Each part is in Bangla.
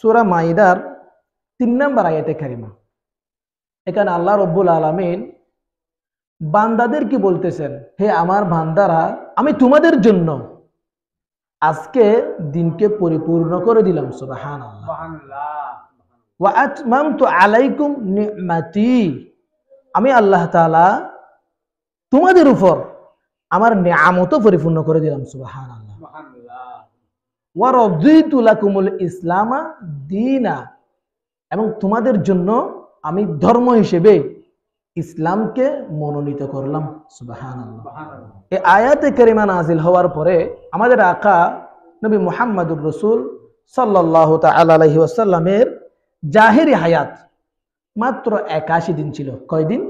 সূরা মাইদার 3 নম্বর আয়াতে কারিমা। এখানে আল্লাহ রব্বুল আলামিন বান্দাদের কি বলতেছেন, হে আমার বান্দারা, আমি তোমাদের জন্য আজকে দিনকে পরিপূর্ণ করে দিলাম। সুবহানাল্লাহ। ওয়া আতমামতু আলাইকুম নি'মাতি, আমি আল্লাহ তাআলা তোমাদের উপর আমার নিয়ামতও পরিপূর্ণ করে দিলাম। সুবহানাল্লাহ। ওয়া রাদিতু লাকুমুল ইসলামা দীনা, এবং তোমাদের জন্য আমি ধর্ম হিসেবে ইসলামকে মনোনীত করলাম। সুবহানাল্লাহ। এই আয়াতে কারিমা নাজিল হওয়ার পরে আমাদের আকা নবী মুহাম্মদুর রাসূল সাল্লাল্লাহু তাআলা আলাইহি ওয়াসাল্লামের জাহেরি হায়াত মাত্র 81 দিন ছিল। কয় দিন?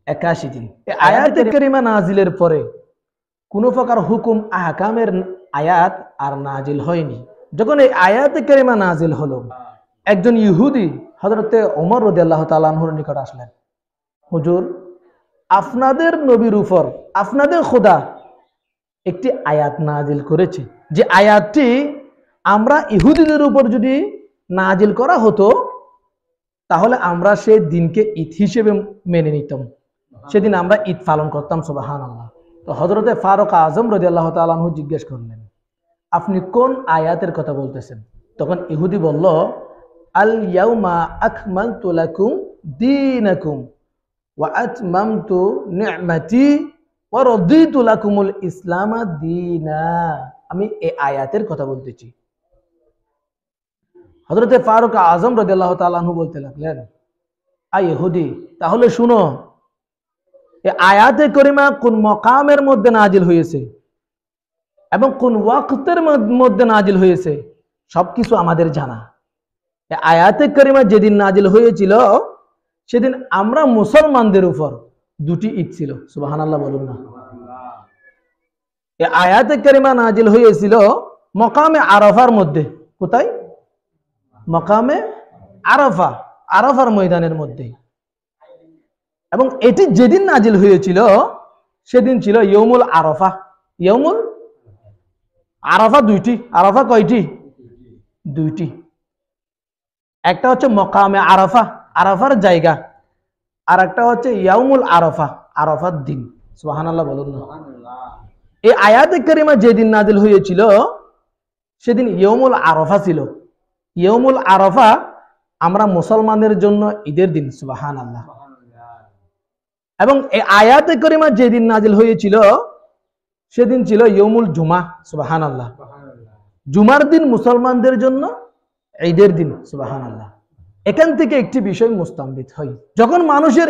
81 দিন। এই আয়াতে কারিমা নাজিলের পরে কোনো প্রকার হুকুম আহকামের আয়াত আর নাজিল হয়নি। যখন এই আয়াতে কারিমা নাজিল হলো, একজন ইহুদি হযরতে ওমর রাদিয়াল্লাহু তাআলা আনহুর নিকট আসলেন, হুজুর, আপনাদের নবীর উপর আপনাদের খোদা একটি আয়াত নাজিল করেছে, যে আয়াতটি আমরা ইহুদিদের উপর যদি নাজিল করা হতো তাহলে আমরা সেই দিনকে ঈদ হিসেবে মেনে নিতাম, সেদিন আমরা ঈদ পালন করতাম। সুবহানাল্লাহ। তো হযরতে ফারুক আজম রাদিয়াল্লাহু তাআলা আনহু জিজ্ঞেস করলেন, আপনি কোন আয়াতের কথা বলতেছেন? তখন ইহুদি বলল, আল ইয়াউমা আকমালতু লাকুম দীনাকুম ওয়া আতমামতু নি'মাতি ওয়া রাদিতু লাকুমুল ইসলামা দীনা, আমি এই আয়াতের কথা বলতেছি। হযরতে ফারুক আজম রাদিয়াল্লাহু তাআলা আনহু বলতে লাগলেন, আই ইহুদি, তাহলে শুনো, এই আয়াতে কারিমা কোন মাকামের মধ্যে নাজিল হয়েছে এবং কোন ওয়াক্তের মধ্যে নাজিল হয়েছে সবকিছু আমাদের জানা। এই আয়াতে কারিমা যেদিন নাজিল হয়েছিল সেদিন আমরা মুসলমানদের উপর দুটি ঈদ ছিল। সুবহানাল্লাহ বলুন না। এই আয়াতে কারিমা নাজিল হয়েছিল মাকামে আরাফার মধ্যে। কোথায়? মাকামে আরাফা, আরাফার ময়দানের মধ্যে। এবং এটি যেদিন নাজিল হয়েছিল সেদিন ছিল ইয়াউমুল আরাফা। ইয়াউমুল আরাফা দুইটি। আরাফা কয়টি? দুইটি। একটা হচ্ছে মাকামে আরাফা, আরাফার জায়গা, আর একটা হচ্ছে ইয়াউমুল আরাফা, আরাফার দিন। সুবহানাল্লাহ বলুন না। এই আয়াতে কারিমা যেদিন নাজিল হয়েছিল সেদিন ইয়াউমুল আরাফা ছিল। ইয়াউমুল আরাফা আমরা মুসলমানদের জন্য ঈদের দিন। সুবহানাল্লাহ। এবং এই আয়াতে কারিমা যেদিন নাজিল হয়েছিল সেদিন ছিল ইয়াউমুল জুমা। সুবহানাল্লাহ। জুমার দিন মুসলমানদের জন্য ঈদের দিন। সুবহানাল্লাহ। এখান থেকে একটি বিষয় মুস্তাম্বিত হয়, যখন মানুষের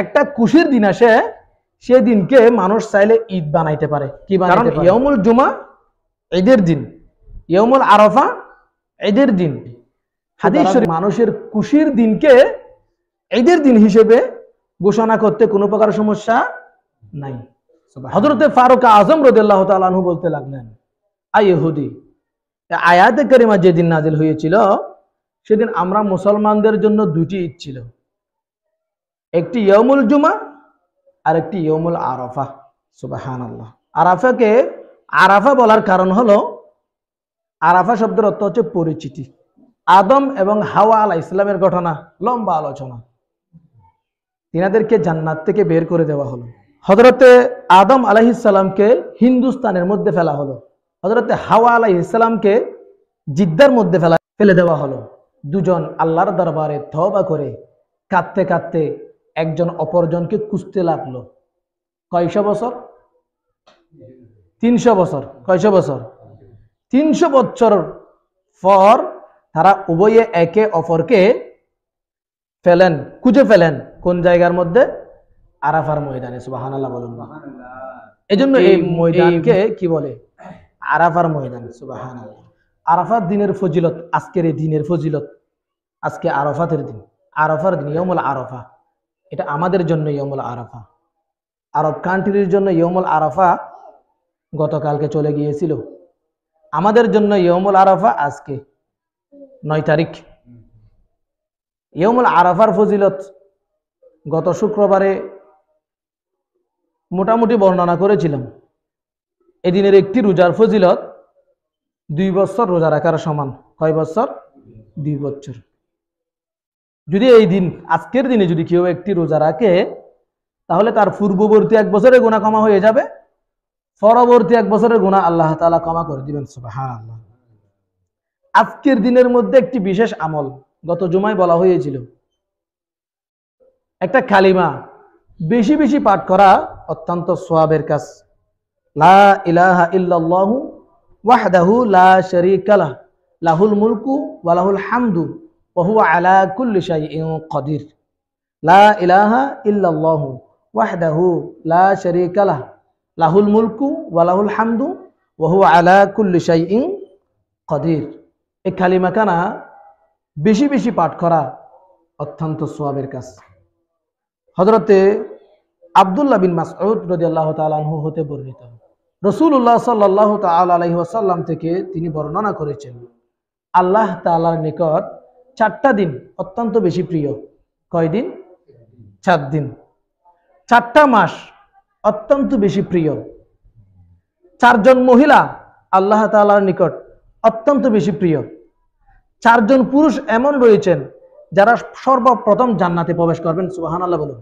একটা খুশির দিন আসে সেদিনকে মানুষ চাইলে ঈদ বানাইতে পারে। কি বানাইতে পারে? কারণ ইয়াউমুল জুমা ঈদের দিন, ইয়াউমুল আরাফা ঈদের দিন। হাদিস শরীফ মানুষের খুশির দিনকে ঈদের দিন হিসেবে ঘোষণা করতে কোনো প্রকার সমস্যা নাই। হযরতে ফারুক আজম রাদিয়াল্লাহু তাআলা আনহু বলতে লাগলেন, আই ইহুদি, আয়াতে কারিমা যেদিন নাজিল হয়েছিল সেদিন আমরা মুসলমানদের জন্য দুটি ঈদ ছিল, একটি ইয়াউমুল জুমা আর একটি ইয়াউমুল আরাফা। সুবহানাল্লাহ। আরাফাকে আরাফা বলার কারণ হলো, আরাফা শব্দের অর্থ হচ্ছে পরিচিতি। আদম এবং হাওয়া আলাইহিস সালামের ঘটনা, লম্বা আলোচনা। তিনাদেরকে জান্নাত থেকে বের করে দেওয়া হলো। হযরতে আদম আলাইহিস সালামকে হিন্দুস্তানের মধ্যে ফেলা হলো, হযরতে হাওয়া আলাইহিস সালামকে জিদ্দার মধ্যে ফেলে দেওয়া হলো। দুজন আল্লাহর দরবারে তওবা করে কাঁদতে কাঁদতে একজন অপরজনকে খুঁজতে লাগলো। কয়শো বছর? 300 বছর। কয়শো বছর? 300 বছর পর তারা উভয়ে একে অপরকে খুঁজে ফেলেন। কোন জায়গার মধ্যে? আরাফার ময়দানে। সুবহানাল্লাহ বলুন না। এজন্য এই ময়দানকে কি বলে? আরাফার ময়দান। সুবহানাল্লাহ। আরাফার দিনের ফজিলত, আজকের এই দিনের ফজিলত, আজকে আরাফাতের দিন, আরাফার দিন, ইয়াউমুল আরাফা। এটা আমাদের জন্য ইয়াউমুল আরাফা। আরব কান্ট্রির জন্য ইয়াউমুল আরাফা গতকালকে চলে গিয়েছিল। আমাদের জন্য ইয়াউমুল আরাফা আজকে 9 তারিখ। ইয়াউমুল আরাফার ফজিলত গত শুক্রবারে মোটামুটি বর্ণনা করেছিলাম। এদিনের একটি রোজার ফজিলত 2 বছর রোজা রাখার সমান। কয় বছর? 2 বছর। যদি এই দিন, আজকের দিনে যদি কেউ একটি রোজা রাখে, তাহলে তার পূর্ববর্তী 1 বছরের গুনাহ ক্ষমা হয়ে যাবে, পরবর্তী 1 বছরের গুনাহ আল্লাহ তাআলা ক্ষমা করে দিবেন। সুবহানাল্লাহ। আজকের দিনের মধ্যে একটি বিশেষ আমল গত জুমায় বলা হয়েছিল, একটা কালিমা বেশি বেশি পাঠ করা অত্যন্ত সওয়াবের কাজ। লা ইলাহা ইল্লাল্লাহু ওয়াহদাহু লা শারীকা লাহু লাহুল মুলকু ওয়া লাহুল হামদু ওয়া হুয়া আলা কুল্লি শাইইন কাদির। লা ইলাহা ইল্লাল্লাহু ওয়াহদাহু লা শারীকা লাহু লাহুল মুলকু ওয়া লাহুল হামদু ওয়া হুয়া আলা কুল্লি শাইইন কাদির। এই কালিমাখানা বেশি বেশি পাঠ করা অত্যন্ত সওয়াবের কাজ। হযরতে আব্দুল্লাহ বিন মাসউদ রাদিয়াল্লাহু তাআলা আনহু হতে বর্ণিত, রাসূলুল্লাহ সাল্লাল্লাহু তাআলা আলাইহি ওয়াসাল্লাম থেকে তিনি বর্ণনা করেছেন, আল্লাহ তাআলার নিকট 4টা দিন অত্যন্ত বেশি প্রিয়। কয় দিন? 4 দিন। 4টা মাস অত্যন্ত বেশি প্রিয়। 4 জন মহিলা আল্লাহ তাআলার নিকট অত্যন্ত বেশি প্রিয়। 4 জন পুরুষ এমন রয়েছেন যারা সর্বপ্রথম জান্নাতে প্রবেশ করবেন। সুবহানাল্লাহ বলুন।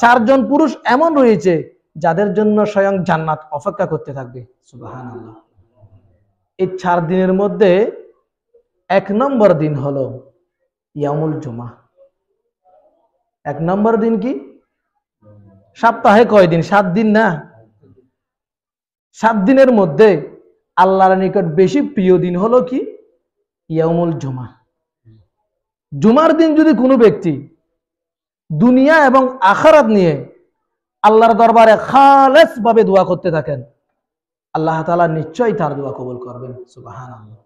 4 জন পুরুষ এমন রয়েছে যাদের জন্য স্বয়ং জান্নাত অপেক্ষা করতে থাকবে। সুবহানাল্লাহ। এই 4 দিনের মধ্যে 1 নম্বর দিন হলো ইয়ামুল জুমা। 1 নম্বর দিন কি? সপ্তাহে কয় দিন? 7 দিন না? 7 দিনের মধ্যে আল্লাহর নিকট বেশি প্রিয় দিন হলো কি? ইয়ামুল জুমা। জুমার দিন যদি কোনো ব্যক্তি দুনিয়া এবং আখিরাত নিয়ে আল্লাহর দরবারে খালেস ভাবে দোয়া করতে থাকেন, আল্লাহ তাআলা নিশ্চয়ই তার দোয়া কবুল করবেন। সুবহানাল্লাহ।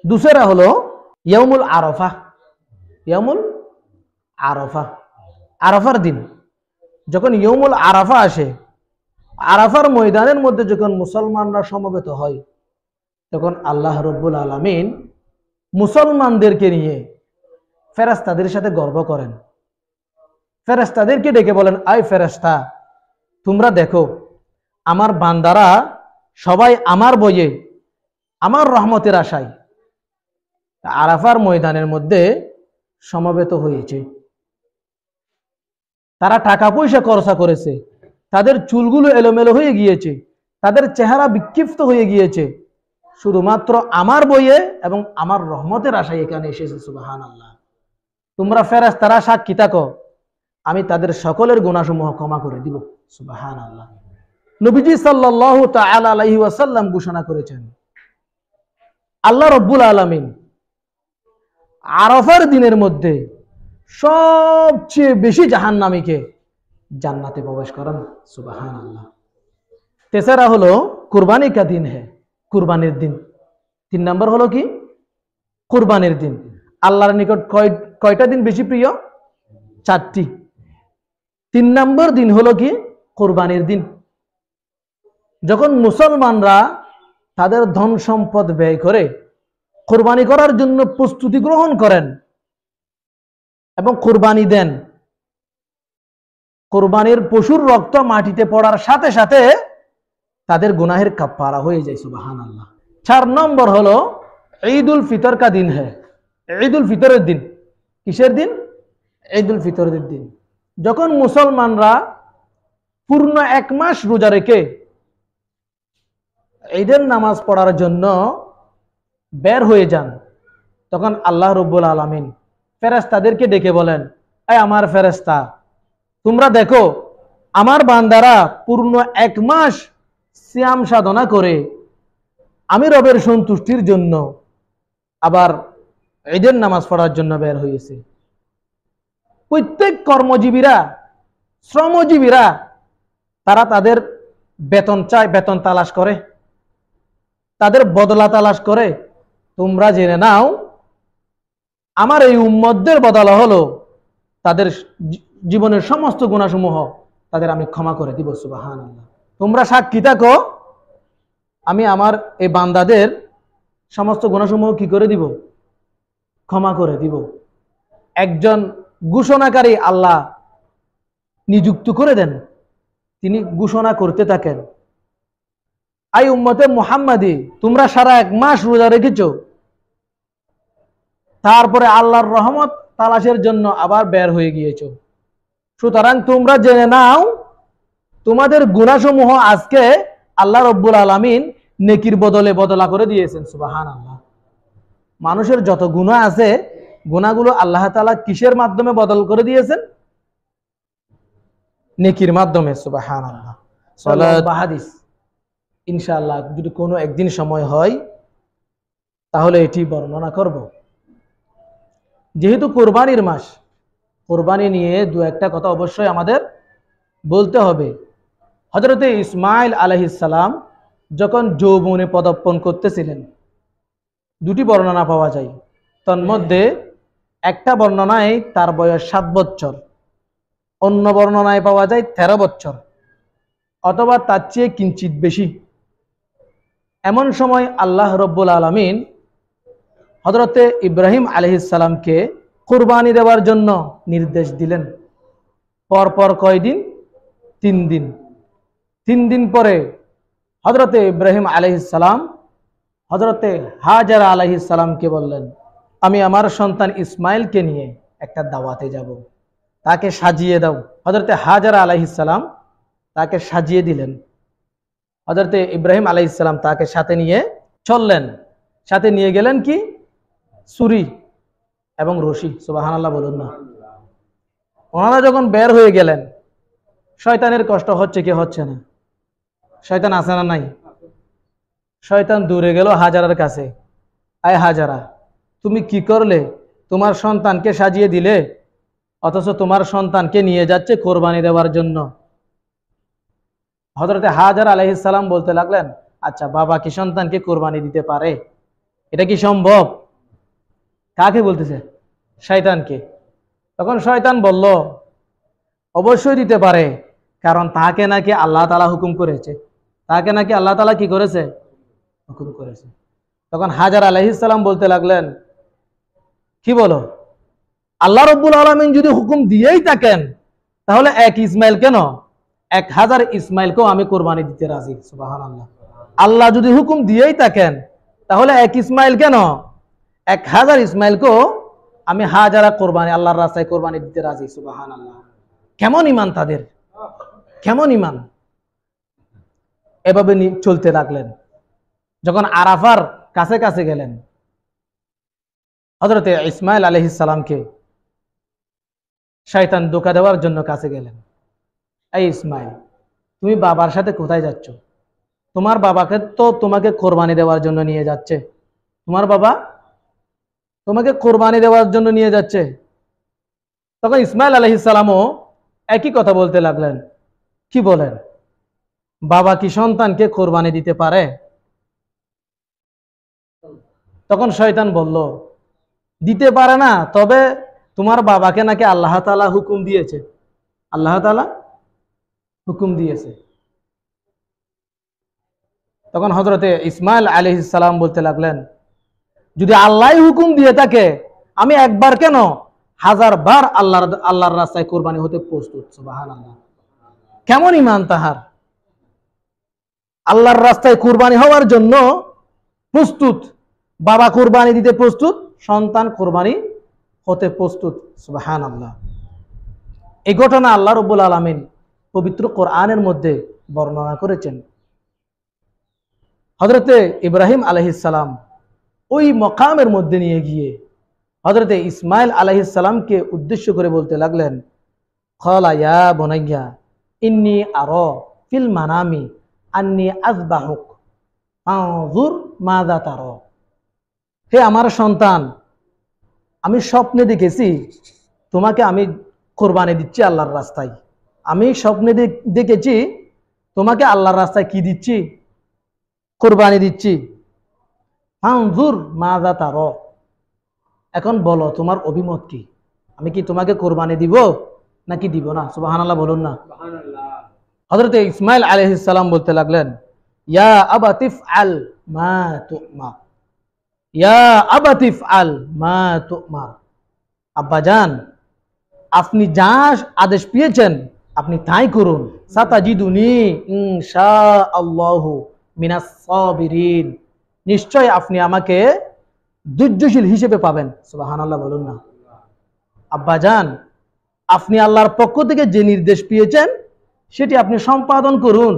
দুসরা হলো ইয়ামুল আরাফা। ইয়ামুল আরাফা, আরাফার দিন। যখন ইয়ামুল আরাফা আসে, আরাফার ময়দানের মধ্যে যখন মুসলমানরা সমবেত হয়, তখন আল্লাহ রাব্বুল আলামিন মুসলমানদেরকে নিয়ে ফেরেশতাদের সাথে গর্ব করেন। ফেরেশতাদেরকে ডেকে বলেন, আয় ফেরেশতা, তোমরা দেখো আমার বান্দারা সবাই আমার বয়ে আমার রহমতের আশায় আরাফার ময়দানের মধ্যে সমবেত হয়েছে। তারা টাকা পয়সা খরচা করেছে, তাদের চুলগুলো এলোমেলো হয়ে গিয়েছে, তাদের চেহারা বিক্ষিপ্ত হয়ে গিয়েছে, শুধুমাত্র আমার বইয়ে এবং আমার রহমতের আশায় এখানে এসেছে। সুবহানাল্লাহ। তোমরা ফেরেশতারা সাক্ষী থাকো, আমি তাদের সকলের গুনাহসমূহ ক্ষমা করে দিব। সুবহানাল্লাহ। নবীজি সাল্লাল্লাহু তাআলা আলাইহি ওয়াসাল্লাম ঘোষণা করেছেন, আল্লাহ রাব্বুল আলামিন আরাফার দিনের মধ্যে সবচেয়ে বেশি জাহান্নামীকে জান্নাতে প্রবেশ করান। সুবহানাল্লাহ। তেসরা হলো কুরবানি কা দিন হ্যায়, কুরবানির দিন। 3 নম্বর হলো কি? কুরবানির দিন। আল্লাহর নিকট কয়টা দিন বেশি প্রিয়? 4টি। 3 নম্বর দিন হলো কি? কুরবানির দিন। যখন মুসলমানরা তাদের ধন সম্পদ ব্যয় করে কুরবানি করার জন্য প্রস্তুতি গ্রহণ করেন এবং কুরবানি দেন, কুরবানির পশুর রক্ত মাটিতে পড়ার সাথে সাথে তাদের গুনাহের কাফারা হয়ে যায়। সুবহানাল্লাহ। 4 নম্বর হলো ঈদুল ফিতর কা দিন হ্যায়, ঈদুল ফিতরের দিন। কিসের দিন? ঈদুল ফিতরের দিন। যখন মুসলমানরা পূর্ণ 1 মাস রোজা রেখে ঈদের নামাজ পড়ার জন্য বের হয়ে যান, তখন আল্লাহ রাব্বুল আলামিন ফেরেশতাদেরকে ডেকে বলেন, এই আমার ফেরেশতা, তোমরা দেখো আমার বান্দারা পূর্ণ 1 মাস সিয়াম সাধনা করে আমি রবের সন্তুষ্টির জন্য আবার ঈদের নামাজ পড়ার জন্য বের হয়েছে। প্রত্যেক কর্মজীবীরা, শ্রমজীবীরা তারা তাদের বেতন চায়, বেতন তালাশ করে, তাদের বদলা তালাশ করে। তোমরা জেনে নাও আমার এই উম্মতদের বদলা হলো তাদের জীবনের সমস্ত গুনাহসমূহ তাদের আমি ক্ষমা করে দিব। সুবহানাল্লাহ। তোমরা সাক্ষী থাকো, আমি আমার এই বান্দাদের সমস্ত গুনাহসমূহ কি করে দিব? ক্ষমা করে দিব। একজন ঘোষণাকারী আল্লাহ নিযুক্ত করে দেন, তিনি ঘোষণা করতে থাকেন, আই উম্মতে মুহাম্মাদি, তোমরা সারা 1 মাস রোজা রেখেছো, তারপরে আল্লাহর রহমত তালাশের জন্য আবার বের হয়ে গিয়েছো। সুতরাং তোমরা জেনে নাও তোমাদের গুনাহসমূহ আজকে আল্লাহ রব্বুল আলামিন নেকির বদলে বদলা করে দিয়েছেন। সুবহানাল্লাহ। মানুষের যত গুনাহ আছে, গুনাহগুলো আল্লাহ তাআলা কিসের মাধ্যমে বদল করে দিয়েছেন? নেকির মাধ্যমে। সুবহানাল্লাহ। সালাত বা হাদিস ইনশাআল্লাহ যদি কোনো একদিন সময় হয় তাহলে এটি বর্ণনা করব। যেহেতু কোরবানির মাস, কোরবানি নিয়ে দু একটা কথা অবশ্যই আমাদের বলতে হবে। হযরতে ইসমাইল আলাইহিস সালাম যখন যৌবনে পদার্পণ করতেছিলেন, দুটি বর্ণনা পাওয়া যায়। তন্মধ্যে একটা বর্ণনায় তার বয়স 7 বছর, অন্য বর্ণনায় পাওয়া যায় 13 বছর, অথবা তার চেয়ে কিঞ্চিত বেশি। এমন সময় আল্লাহ রব্বুল আলামিন হযরতে ইব্রাহিম আলাইহিস সালামকে কুরবানি দেওয়ার জন্য নির্দেশ দিলেন। পরপর কয়দিন? 3 দিন। 3 দিন পরে হযরতে ইব্রাহিম আলাইহিস সালাম হযরতে হাজারা আলাইহিস সালামকে বললেন, আমি আমার সন্তান ইসমাইলকে নিয়ে একটা দাওয়াতে যাব, তাকে সাজিয়ে দাও। হযরতে হাজারা আলাইহিস সালাম তাকে সাজিয়ে দিলেন। হযরতে ইব্রাহিম আলাইহিস সালাম তাকে সাথে নিয়ে চললেন। সাথে নিয়ে গেলেন কি? ছুরি এবং রশি। সুবহানাল্লাহ বলুন না। ওনারা যখন বের হয়ে গেলেন, শয়তানের কষ্ট হচ্ছে কি হচ্ছে না? শয়তান আছে না নাই? শয়তান দূরে গেল হাজারার কাছে। আয় হাজারা, তুমি কি করলে? তোমার সন্তানকে সাজিয়ে দিলে, অথচ তোমার সন্তানকে নিয়ে যাচ্ছে কোরবানি দেওয়ার জন্য। হযরতে হাজারা আলাইহিস সালাম বলতে লাগলেন, আচ্ছা বাবা কি সন্তানকে কোরবানি দিতে পারে? এটা কি সম্ভব? কাকে বলতেছে? শয়তানকে। তখন শয়তান বলল, অবশ্যই দিতে পারে, কারণ তাকে নাকি আল্লাহ তাআলা হুকুম করেছে। তাকে নাকি আল্লাহ তাআলা কি করেছে? হুকুম করেছে। তখন হাজারা আলাইহিস সালাম বলতে লাগলেন, কি বলো? আল্লাহ রব্বুল আলামিন যদি হুকুম দিয়েই থাকেন, তাহলে এক ইসমাইল কেন, 1000 ইসমাইলকেও আমি কোরবানি দিতে রাজি। সুবহানাল্লাহ। আল্লাহ যদি হুকুম দিয়েই থাকেন, তাহলে এক ইসমাইল কেন, 1000 ইসমাইলকেও আমি হাজারা কোরবানি, আল্লাহর রাস্তায় কোরবানি দিতে রাজি। সুবহানাল্লাহ। কেমন ঈমান তাদের, কেমন ঈমান! এভাবে চলতে লাগলেন। যখন আরাফার কাছে কাছে গেলেন, হযরতে ইসমাইল আলাইহিস সালামকে শয়তান ধোঁকা দেওয়ার জন্য কাছে গেলেন। এই ইসমাইল, তুমি বাবার সাথে কোথায় যাচ্ছ? তোমার বাবাকে তো তোমাকে কোরবানি দেওয়ার জন্য নিয়ে যাচ্ছে। তোমার বাবা তোমাকে কোরবানি দেওয়ার জন্য নিয়ে যাচ্ছে। তখন ইসমাইল আলাইহিস সালামও একই কথা বলতে লাগলেন। কি বলেন? বাবা কি সন্তানকে কোরবানি দিতে পারে? তখন শয়তান বলল, দিতে পারে না, তবে তোমার বাবাকে নাকি আল্লাহ তাআলা হুকুম দিয়েছে। আল্লাহ তাআলা হুকুম দিয়েছে। তখন হযরতে ইসমাইল আলাইহিস সালাম বলতে লাগলেন, যদি আল্লাহই হুকুম দিয়ে থাকে, আমি একবার কেন 1000 বার আল্লাহর রাস্তায় কোরবানি হতে প্রস্তুত। সুবহানাল্লাহ। কেমন ঈমান তাহার! আল্লাহর রাস্তায় কোরবানি হওয়ার জন্য প্রস্তুত। বাবা কোরবানি দিতে প্রস্তুত, সন্তান কোরবানি হতে প্রস্তুত। সুবহানাল্লাহ। এই ঘটনা আল্লাহ রাব্বুল আলামিন পবিত্র কোরআনের মধ্যে বর্ণনা করেছেন। হযরতে ইব্রাহিম আলাইহিস সালাম ওই মকামের মধ্যে নিয়ে গিয়ে হযরতে ইসমাইল আলাইহিস সালামকে উদ্দেশ্য করে বলতে লাগলেন, ক্বালা ইয়া বুনাইয়া ইন্নী আরা ফিল মানামি আন্নী আযবাহুক ফানজুর মাযা তারা। হে আমার সন্তান, আমি স্বপ্নে দেখেছি তোমাকে আমি কোরবানি দিচ্ছি আল্লাহর রাস্তায়। আমি স্বপ্নে দেখেছি তোমাকে আল্লাহর রাস্তায় কি দিচ্ছি? কোরবানি দিচ্ছি। ফানজুর মাযা তারা, এখন বলো তোমার অভিমত কি? আমি কি তোমাকে কোরবানি দিব নাকি দিব না? সুবহানাল্লাহ বলুন না। হযরতে ইসমাইল আলাইহিস সালাম বলতে লাগলেন, ইয়া আবাতিফ আল মা তুমার, ইয়া আবাতিফ আল মা তুমার। আব্বাজান, আপনি যা আদেশ পেয়েছেন আপনি তাই করুন। সাতাজিদুনি ইনশাআল্লাহু মিনাস সাবিরিন, নিশ্চয় আপনি আমাকে ধৈর্যশীল হিসেবে পাবেন। সুবহানাল্লাহ বলুন না। আব্বাজান, আপনি আল্লাহর পক্ষ থেকে যে নির্দেশ পেয়েছেন সেটি আপনি সম্পাদন করুন,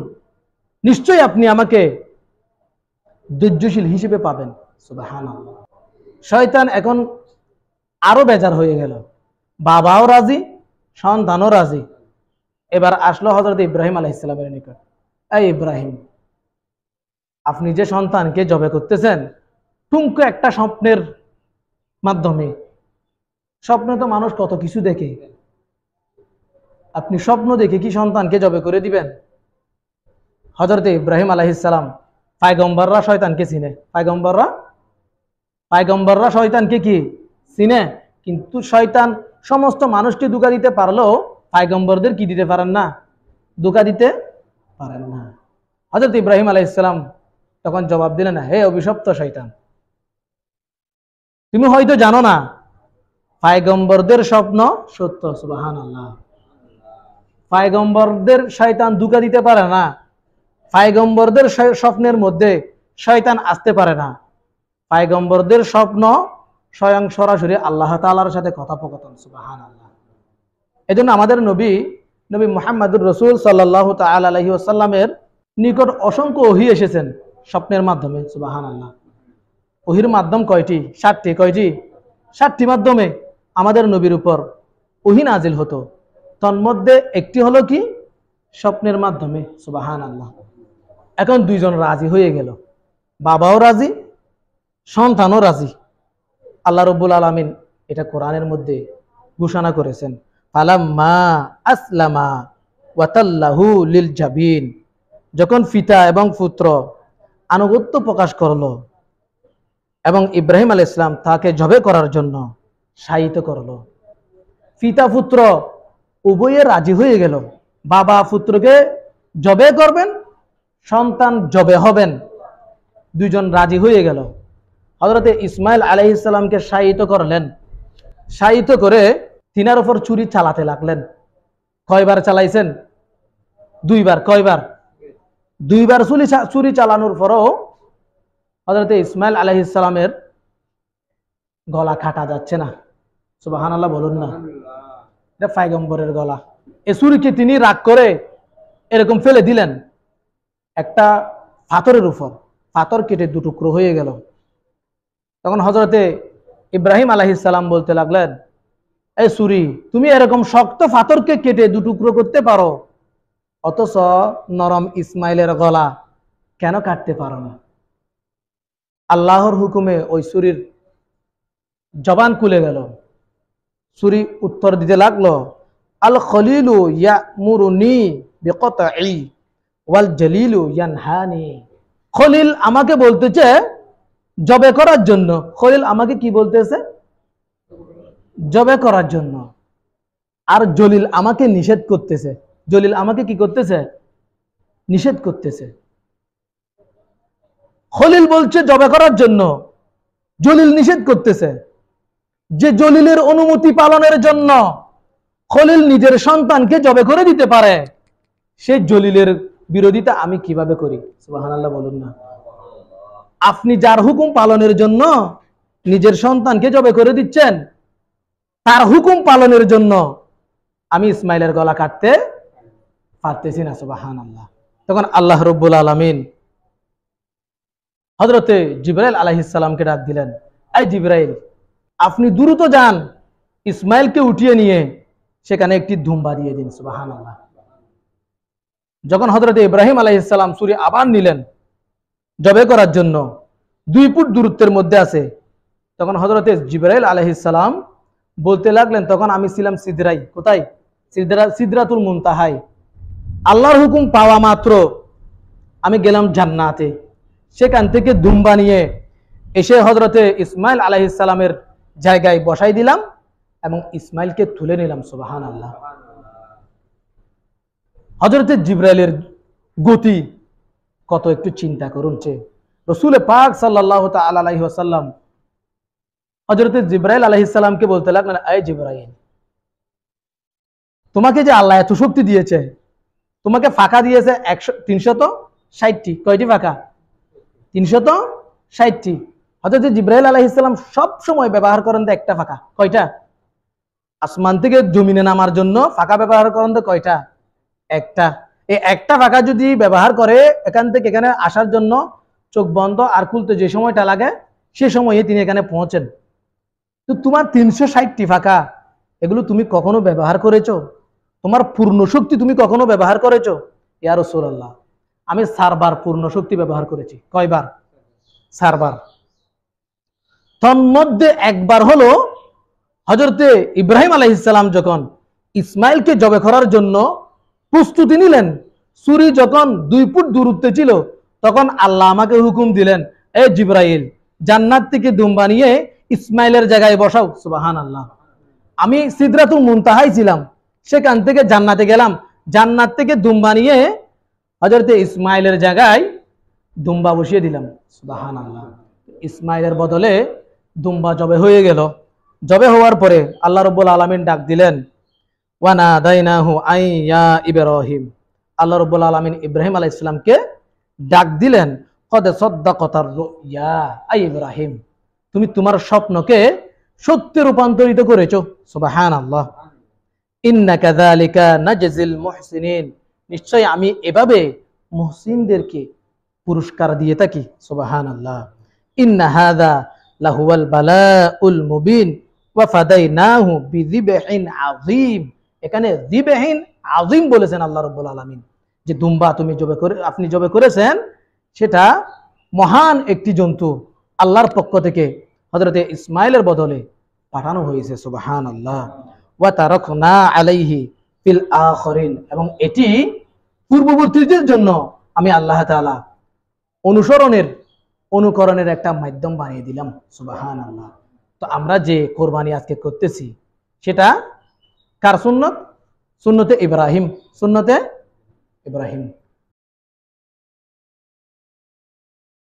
নিশ্চয়ই আপনি আমাকে ধৈর্যশীল হিসেবে পাবেন। সুবহানাল্লাহ। শয়তান এখন আরো বেজার হয়ে গেল, বাবাও রাজি, সন্তানও রাজি। এবার আসলো হযরত ইব্রাহিম আলাইহিস সালামের নিকট। এই ইব্রাহিম, আপনি যে সন্তানকে জবে করতেছেন টুঙ্কো একটা স্বপ্নের মাধ্যমে, স্বপ্নে তো মানুষ কত কিছু দেখে, আপনি স্বপ্ন দেখে কি সন্তানকে জবে করে দিবেন? হযরত ইব্রাহিম আলাইহিস সালাম, পয়গম্বররা শয়তানকে চিনে, পয়গম্বররা শয়তানকে কি চিনে, কিন্তু শয়তান সমস্ত মানুষকে ধোঁকা দিতে পারলেও পয়গম্বরদের কি দিতে পারেন না? ধোঁকা দিতে পারেন না। হযরত ইব্রাহিম আলাইহিস সালাম তখন জবাব দিলেন, হে অভিশপ্ত শয়তান, তুমি হয়তো জানো না পয়গম্বরদের স্বপ্ন সত্য। সুবহানাল্লাহ। পয়গম্বরদের শয়তান ধোঁকা দিতে পারে না, পয়গম্বরদের স্বপ্নের মধ্যে শয়তান আসতে পারে না। পয়গম্বরদের স্বপ্ন স্বয়ং সরাসরি আল্লাহ তাআলার সাথে কথোপকথন। সুবহানাল্লাহ। এজন্য আমাদের নবী মুহাম্মদুর রাসূল সাল্লাল্লাহু তাআলা আলাইহি ওয়াসাল্লামের নিকট অসংখ্য ওহী এসেছেন স্বপ্নের মাধ্যমে। সুবহানাল্লাহ। ওহীর মাধ্যম কয়টি? 7টি। কয়টি? 7টি মাধ্যমে আমাদের নবীর উপর ওহী নাজিল হতো। তন্মধ্যে একটি হলো কি? স্বপ্নের মাধ্যমে। সুবহানাল্লাহ। এখন দুইজন রাজি হয়ে গেল, বাবাও রাজি, সন্তানও রাজি। আল্লাহ রাব্বুল আলামিন এটা কোরআনের মধ্যে ঘোষণা করেছেন, ফালাম্মা আসলামা ওয়া তাল্লাহু লিল জাবিন, যখন পিতা এবং পুত্র আনুগত্য প্রকাশ করলো এবং ইব্রাহিম আলাইহিস সালাম তাকে জবে করার জন্য শায়িত করলো। পিতা পুত্র উভয়ে রাজি হয়ে গেল, বাবা পুত্রকে জবে করবেন, সন্তান জবে হবেন। দুইজন রাজি হয়ে গেল। হযরত ইসমাইল আলাইহিস সালামকে শায়িত করলেন, শায়িত করে তিনার উপর ছুরি চালাতে লাগলেন। কয়বার চালাইছেন? দুইবার। কয়বার? দুইবার ছুরি চালানোর পরও হযরত ইসমাইল আলাইহিস সালামের গলা কাটা যাচ্ছে না। সুবহানাল্লাহ বলুন না। এটা পয়গম্বরের গলা। এই ছুরিকে তিনি রাগ করে এরকম ফেলে দিলেন একটা পাথরের উপর, পাথর কেটে দুটুকরো হয়ে গেল। তখন হযরতে ইব্রাহিম আলাইহিস সালাম বলতে লাগলেন, এই ছুরি, তুমি এরকম শক্ত পাথরকে কেটে দুটুকরো করতে পারো, অথচ নরম ইসমাইলের গলা কেন কাটতে পারো না? আল্লাহর হুকুমে ওই ছুরির জবান খুলে গেল। ছুরি উত্তর দিতে লাগলো, আল খলিলু ইয়ামুরুনি বিকতাই ওয়াল জলিলু ইয়ানহানি। খলিল আমাকে বলতেছে জবে করার জন্য। খলিল আমাকে কি বলতেছে? জবে করার জন্য। আর জলিল আমাকে নিষেধ করতেছে। জলিল আমাকে কি করতেছে? নিষেধ করতেছে। খলিল বলছে জবে করার জন্য, জলিল নিষেধ করতেছে। যে জলিলের অনুমতি পালনের জন্য খলিল নিজের সন্তানকে জবে করে দিতে পারে, সেই জলিলের বিরোধিতা আমি কিভাবে করি? সুবহানাল্লাহ বলুন না। আপনি যার হুকুম পালনের জন্য নিজের সন্তানকে জবে করে দিচ্ছেন, তার হুকুম পালনের জন্য আমি ইসমাইলের গলা কাটতে পারতেছি না। সুবহানাল্লাহ। তখন আল্লাহ রাব্বুল আলামিন হযরতে জিবরাইল আলাইহিস সালামকে ডাক দিলেন, এই জিবরাইল, আপনি দ্রুত যান, ইসমাইলকে উঠিয়ে নিয়ে সেখানে একটি ধুমবা দিয়ে দিন। সুবহানাল্লাহ। যখন হযরতে ইব্রাহিম আলাইহিস সালাম ছুরি আবার নিলেন জবে করার জন্য, 2 ফুট দূরত্বের মধ্যে আছে, তখন হযরতে জিবরাইল আলাইহিস সালাম বলতে লাগলেন, তখন আমি ছিলাম সিদরাই। কোথায়? সিদরাতুল মুনতাহায়। আল্লাহর হুকুম পাওয়া মাত্র আমি গেলাম জান্নাতে, সেখান থেকে ধুমবা নিয়ে এসে হযরতে ইসমাইল আলাইহিস সালামের জায়গায় বসাই দিলাম এবং ইসমাইলকে তুলে নিলাম। সুবহানাল্লাহ। হযরতে জিবরাইলের গতি কত একটু চিন্তা করুন। রাসূল পাক সাল্লাল্লাহু তাআলা আলাইহি ওয়াসাল্লাম হযরতে জিবরাইল আলাইহিস সালামকে বলতে লাগলেন, এই জিবরাইল, তোমাকে যে আল্লাহ এত শক্তি দিয়েছে, তোমাকে ফাঁকা দিয়েছে 360টি। কয়টি ফাঁকা? 360টি। হযরত জিবরাইল আলাইহিস সালাম সব সময় ব্যবহার করেন তো একটা ফাঁকা। কয়টা? আসমান থেকে জমিনে নামার জন্য ফাঁকা ব্যবহার করেন তো কয়টা? একটা। এই একটা ফাঁকা যদি ব্যবহার করে এখান থেকে এখানে আসার জন্য চোখ বন্ধ আর খুলতে যে সময়টা লাগে সে সময়ে তিনি এখানে পৌঁছেন। তো তোমার 360টি ফাঁকা, এগুলো তুমি কখনো ব্যবহার করেছো? তোমার পূর্ণ শক্তি তুমি কখনো ব্যবহার করেছো? ইয়া রাসূলুল্লাহ, আমি 4 বার পূর্ণ শক্তি ব্যবহার করেছি। কয়বার? 4 বার। তন্মধ্যে একবার হলো হযরতে ইব্রাহিম আলাইহিস সালাম যখন ইসমাইলকে জবে করার জন্য প্রস্তুতি নিলেন, ছুরি যখন 2 ফুট দূরত্বে ছিল, তখন আল্লাহ আমাকে হুকুম দিলেন, এ জিবরাইল, জান্নাত থেকে দুম্বা নিয়ে ইসমাইলের জায়গায় বসাও। সুবহানাল্লাহ। আমি সিদরাতুল মুনতাহায় ছিলাম, সেখান থেকে জান্নাতে গেলাম, জান্নাত থেকে দুম্বা নিয়ে হযরতে ইসমাইলের জায়গায় দুম্বা বসিয়ে দিলাম। সুবহানাল্লাহ। ইসমাইলের বদলে দুম্বা জবে হয়ে গেল। জবে হওয়ার পরে আল্লাহ রাব্বুল আলামিন ডাক দিলেন, ওয়ানাদাইনাহু আইয়া ইব্রাহিম। আল্লাহ রাব্বুল আলামিন ইব্রাহিম আলাইহিস সালামকে ডাক দিলেন, কদ সাদ্দাকাতার রুয়া আই ইব্রাহিম, তুমি তোমার স্বপ্নকে সত্যে রূপান্তরিত করেছো। সুবহানাল্লাহ। ইন্নাকা যালিকা নাজজিল মুহসিনিন, নিশ্চয় আমি এভাবে মুহসিনদেরকে পুরস্কার দিয়ে থাকি। সুবহানাল্লাহ। ইন্না হাযা লাহুয়াল বালাউল মুবিন ওয়া ফাদাইনাহু বিযিবহিন আযীম। এখানে যিবহিন আযীম বলেছেন আল্লাহ রাব্বুল আলামিন, যে দুম্বা তুমি আপনি জবে করেছেন সেটা মহান একটি জন্তু আল্লাহর পক্ষ থেকে হযরতে ইসমাইলের বদলে পাঠানো হয়েছে। সুবহানাল্লাহ। ওয়া তারাকনা আলাইহি ফিল আখিরিন, এবং এটি পূর্ববর্তীদের জন্য আমি আল্লাহ তাআলা অনুকরণের একটা মাধ্যম বানিয়ে দিলাম। সুবহানাল্লাহ। তো আমরা যে কোরবানি আজকে করতেছি সেটা কার সুন্নত? সুন্নতে ইব্রাহিম। সুন্নতে ইব্রাহিম।